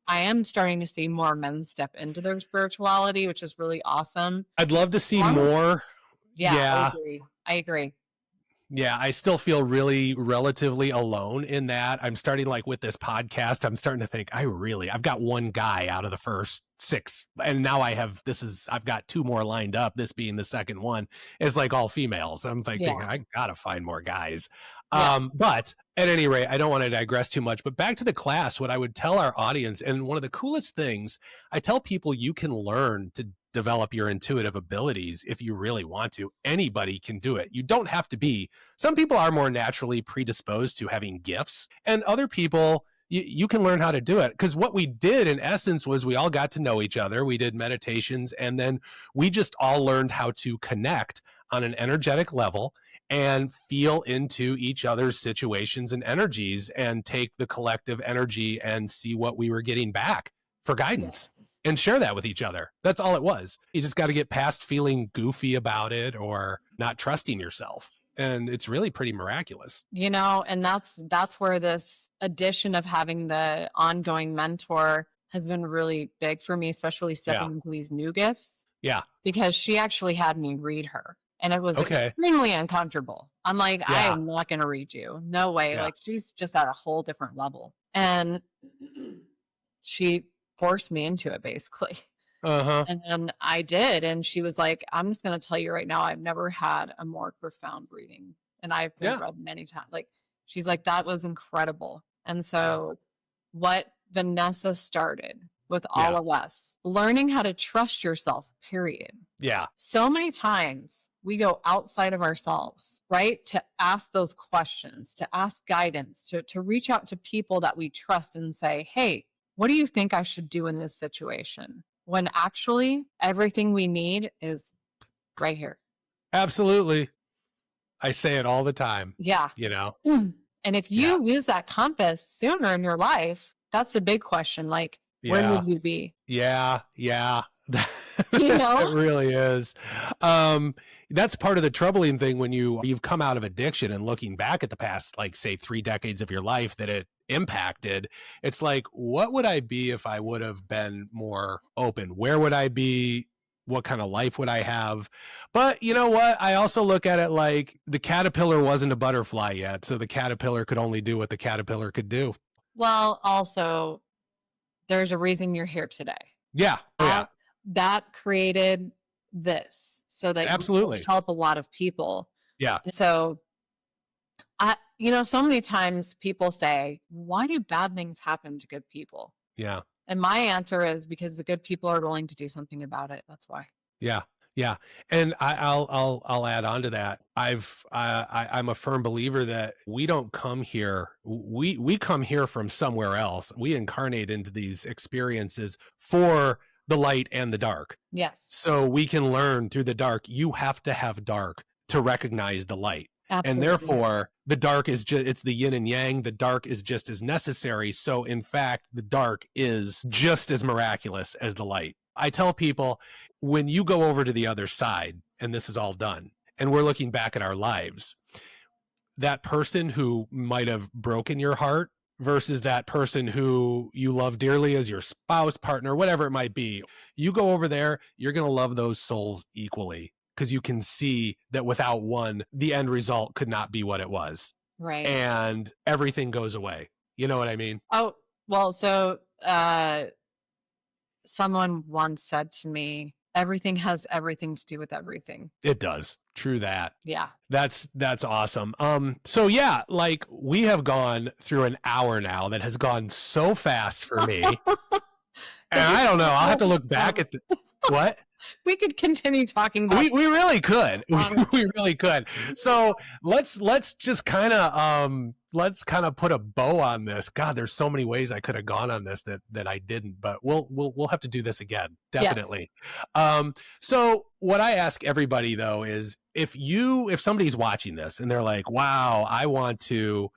I am starting to see more men step into their spirituality, which is really awesome. I'd love to see more. Yeah, Yeah. I agree. Yeah, I still feel really relatively alone in that. I'm starting like with this podcast, I'm starting to think I've got one guy out of the first 6. And now I've got 2 more lined up, this being the second one. It's like all females. I'm thinking I got to find more guys. But at any rate, I don't want to digress too much, but back to the class, what I would tell our audience, and one of the coolest things, I tell people you can learn to develop your intuitive abilities if you really want to. Anybody can do it. You don't have to be. Some people are more naturally predisposed to having gifts, and other people, you can learn how to do it. Because what we did in essence was we all got to know each other. We did meditations, and then we just all learned how to connect on an energetic level and feel into each other's situations and energies and take the collective energy and see what we were getting back for guidance. And share that with each other. That's all it was. You just got to get past feeling goofy about it or not trusting yourself. And it's really pretty miraculous. And that's where this addition of having the ongoing mentor has been really big for me, especially stepping into these new gifts. Yeah. Because she actually had me read her. And it was extremely uncomfortable. I'm like, I am not going to read you. No way. Yeah. Like, she's just at a whole different level. And she forced me into it, basically. And then I did. And she was like, I'm just going to tell you right now, I've never had a more profound reading. And I've been read many times. Like, she's like, that was incredible. And so what Vanessa started with all of us, learning how to trust yourself, period. Yeah. So many times we go outside of ourselves, right? To ask those questions, to ask guidance, to reach out to people that we trust and say, hey, what do you think I should do in this situation? When actually everything we need is right here. Absolutely. I say it all the time. Yeah. And if you use that compass sooner in your life, that's a big question. Like, where would you be? Yeah. It really is. That's part of the troubling thing when you've come out of addiction and looking back at the past, like say 3 decades of your life that it impacted. It's like, what would I be if I would have been more open? Where would I be? What kind of life would I have? But you know what? I also look at it like the caterpillar wasn't a butterfly yet. So the caterpillar could only do what the caterpillar could do. Well, also, there's a reason you're here today. Yeah. That created this so that absolutely you can help a lot of people. Yeah. And so so many times people say, why do bad things happen to good people? Yeah. And my answer is because the good people are willing to do something about it. That's why. Yeah. Yeah. And I'll add on to that. I'm a firm believer that we don't come here. We come here from somewhere else. We incarnate into these experiences for the light and the dark. Yes. So we can learn through the dark. You have to have dark to recognize the light. Absolutely. And therefore the dark is it's the yin and yang. The dark is just as necessary. So in fact, the dark is just as miraculous as the light. I tell people, when you go over to the other side and this is all done and we're looking back at our lives, that person who might have broken your heart versus that person who you love dearly as your spouse, partner, whatever it might be, you go over there, you're going to love those souls equally. Because you can see that without one, the end result could not be what it was. Right. And everything goes away. You know what I mean? Oh, well, so someone once said to me, everything has everything to do with everything. It does. True that. Yeah. That's awesome. So yeah, like we have gone through an hour now that has gone so fast for me. And I don't know. I'll have to look back at what? We could continue talking about we really could. We really could. So let's just kind of put a bow on this. God, there's so many ways I could have gone on this that I didn't, but we'll have to do this again. Definitely. Yes. So what I ask everybody though is if somebody's watching this and they're like, wow, I want to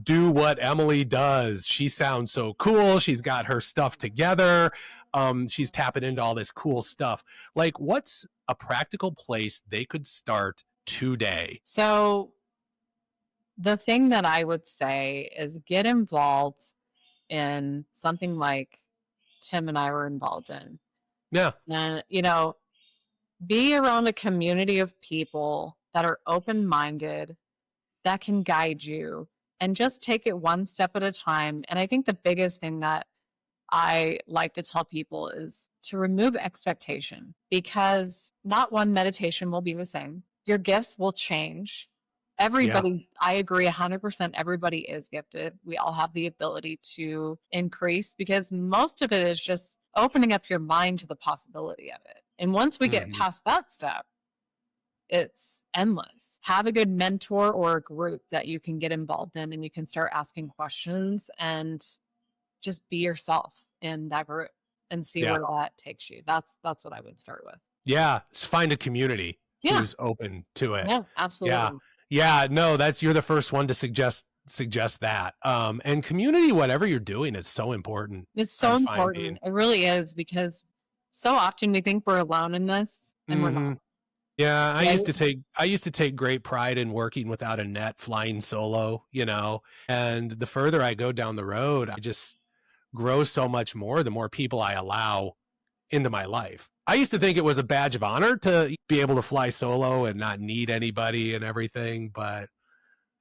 do what Emily does. She sounds so cool. She's got her stuff together. She's tapping into all this cool stuff. Like, what's a practical place they could start today? So the thing that I would say is get involved in something like Tim and I were involved in. Yeah. And, be around a community of people that are open-minded, that can guide you, and just take it one step at a time. And I think the biggest thing that I like to tell people is to remove expectation, because not one meditation will be the same. Your gifts will change. Everybody, I agree 100%, everybody is gifted. We all have the ability to increase, because most of it is just opening up your mind to the possibility of it. And once we get past that step, it's endless. Have a good mentor or a group that you can get involved in, and you can start asking questions and just be yourself in that group and see where that takes you. That's what I would start with. Yeah. Find a community who's open to it. Yeah, absolutely. Yeah. No, you're the first one to suggest that. And community, whatever you're doing, is so important. It's so important. It really is, because so often we think we're alone in this, and we're not. Yeah, I used to take great pride in working without a net, flying solo, and the further I go down the road, I just grow so much more the more people I allow into my life. I used to think it was a badge of honor to be able to fly solo and not need anybody and everything, but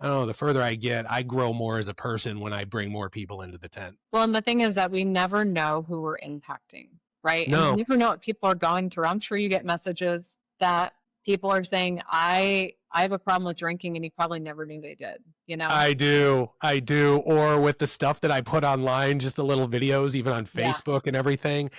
I don't know, the further I get, I grow more as a person when I bring more people into the tent. Well, and the thing is that we never know who we're impacting, right? No. And you never know what people are going through. I'm sure you get messages that people are saying, I have a problem with drinking, and you probably never knew they did, I do. Or with the stuff that I put online, just the little videos, even on Facebook and everything,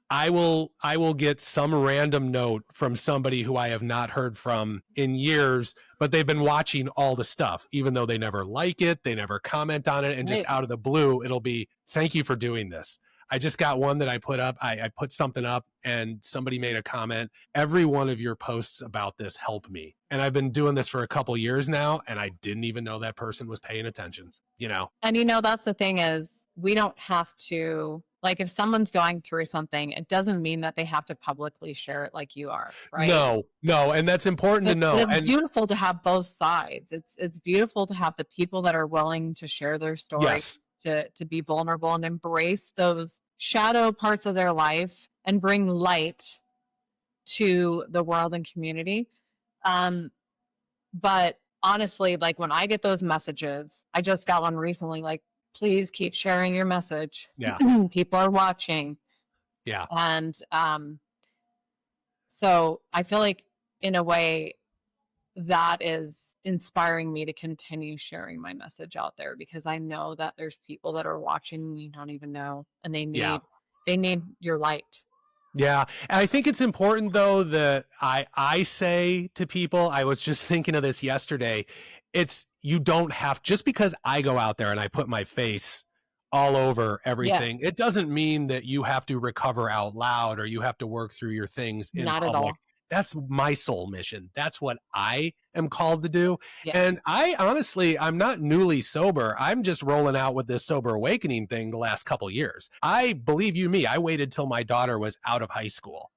I will get some random note from somebody who I have not heard from in years, but they've been watching all the stuff, even though they never like it, they never comment on it, and just out of the blue, it'll be, thank you for doing this. I just got one that I put up. I put something up and somebody made a comment. Every one of your posts about this helped me. And I've been doing this for a couple years now, and I didn't even know that person was paying attention, And that's the thing is, we don't have to, like, if someone's going through something, it doesn't mean that they have to publicly share it like you are, right? No. And that's important to know. It's beautiful to have both sides. It's beautiful to have the people that are willing to share their story. Yes. To be vulnerable and embrace those shadow parts of their life and bring light to the world and community. But honestly, like, when I get those messages, I just got one recently, like, please keep sharing your message. Yeah. People are watching. Yeah. And so I feel like, in a way, that is inspiring me to continue sharing my message out there, because I know that there's people that are watching you don't even know, and they need your light. Yeah. And I think it's important, though, that I say to people, I was just thinking of this yesterday, you don't have, just because I go out there and I put my face all over everything, it doesn't mean that you have to recover out loud, or you have to work through your things in Not public. At all. That's my soul mission. That's what I am called to do. Yes. And I'm not newly sober. I'm just rolling out with this sober awakening thing the last couple of years. I believe you me, I waited till my daughter was out of high school,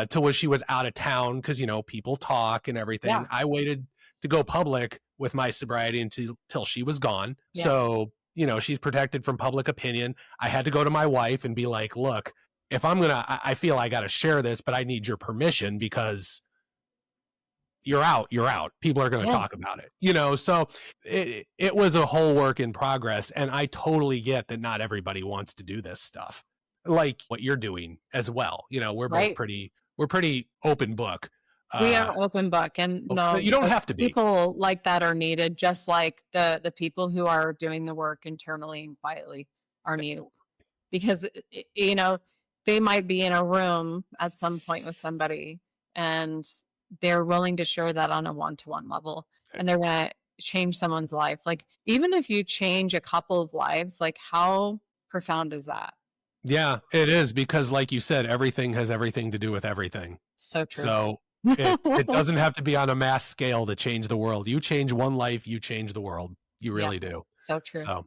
till she was out of town, because, people talk and everything. Yeah. I waited to go public with my sobriety until she was gone. Yeah. So, she's protected from public opinion. I had to go to my wife and be like, look, if I feel I got to share this, but I need your permission, because you're out. People are going to talk about it, so it was a whole work in progress. And I totally get that not everybody wants to do this stuff, like what you're doing as well. We're both pretty open book. We are open book, and no, you don't have to be. People like that are needed, just like the people who are doing the work internally and quietly are needed, because, they might be in a room at some point with somebody, and they're willing to share that on a one-to-one level, and they're going to change someone's life. Like, even if you change a couple of lives, like, how profound is that? Yeah, it is, because like you said, everything has everything to do with everything. So true. So it doesn't have to be on a mass scale to change the world. You change one life, you change the world. You really do. So true. So,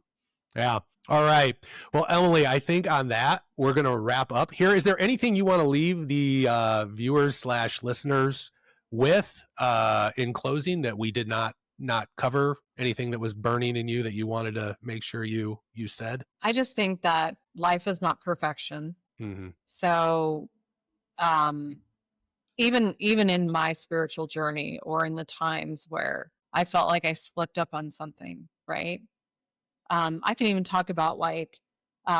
yeah. All right. Well, Emily, I think on that, we're going to wrap up here. Is there anything you want to leave the viewers/listeners with in closing that we did not cover? Anything that was burning in you that you wanted to make sure you said? I just think that life is not perfection. Mm-hmm. So, even in my spiritual journey, or in the times where I felt like I slipped up on something, right? I can even talk about like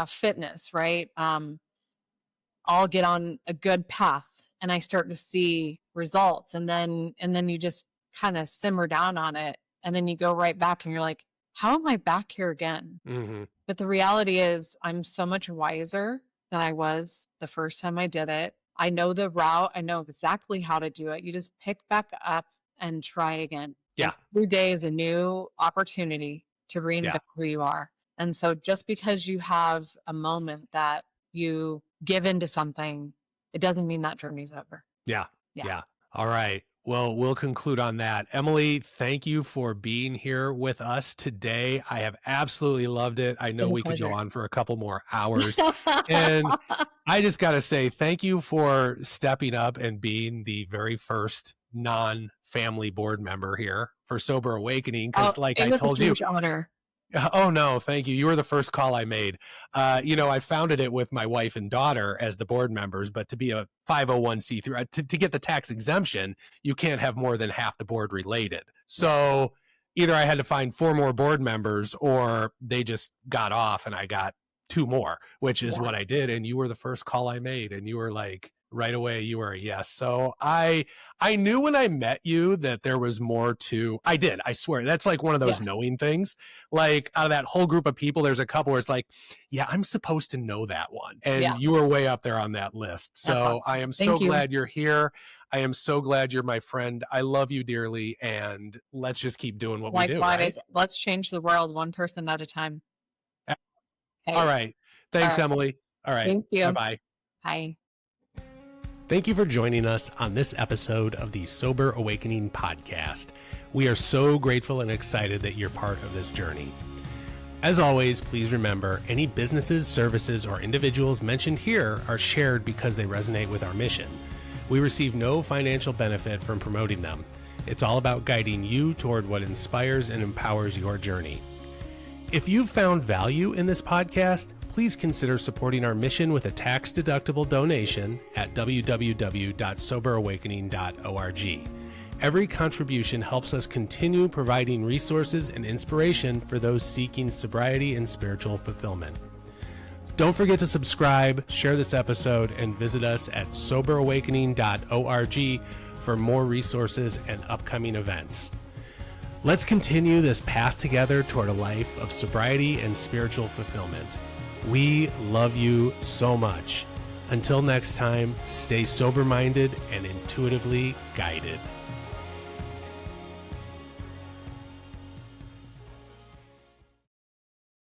fitness, right? I'll get on a good path and I start to see results, and then you just kind of simmer down on it, and then you go right back and you're like, how am I back here again? Mm-hmm. But the reality is I'm so much wiser than I was the first time I did it. I know the route. I know exactly how to do it. You just pick back up and try again. Yeah. And every day is a new opportunity to reinvent who you are. And so just because you have a moment that you give into something, it doesn't mean that journey's over. Yeah. All right. Well, we'll conclude on that. Emily, thank you for being here with us today. I have absolutely loved it. I know we could go on for a couple more hours. And I just got to say, thank you for stepping up and being the very first non-family board member here for Sober Awakening. Because like I told you, honor. Oh, no, thank you. You were the first call I made. I founded it with my wife and daughter as the board members, but to be a 501c3, to get the tax exemption, you can't have more than half the board related. So either I had to find 4 more board members, or they just got off and I got 2 more, which is what I did. And you were the first call I made, and you were like, right away, you were a yes. So I knew when I met you that there was more to, I did, I swear. That's like one of those knowing things. Like out of that whole group of people, there's a couple where it's like, yeah, I'm supposed to know that one. And you were way up there on that list. So awesome. I am so glad you're here. I am so glad you're my friend. I love you dearly. And let's just keep doing what we do. Right? Let's change the world one person at a time. Hey. All right. Thanks, Emily. All right. Thank you. Bye-bye. Bye. Thank you for joining us on this episode of the Sober Awakening Podcast. We are so grateful and excited that you're part of this journey. As always, please remember, any businesses, services, or individuals mentioned here are shared because they resonate with our mission. We receive no financial benefit from promoting them. It's all about guiding you toward what inspires and empowers your journey. If you've found value in this podcast, please consider supporting our mission with a tax-deductible donation at www.soberawakening.org. Every contribution helps us continue providing resources and inspiration for those seeking sobriety and spiritual fulfillment. Don't forget to subscribe, share this episode, and visit us at soberawakening.org for more resources and upcoming events. Let's continue this path together toward a life of sobriety and spiritual fulfillment. We love you so much. Until next time, stay sober-minded and intuitively guided.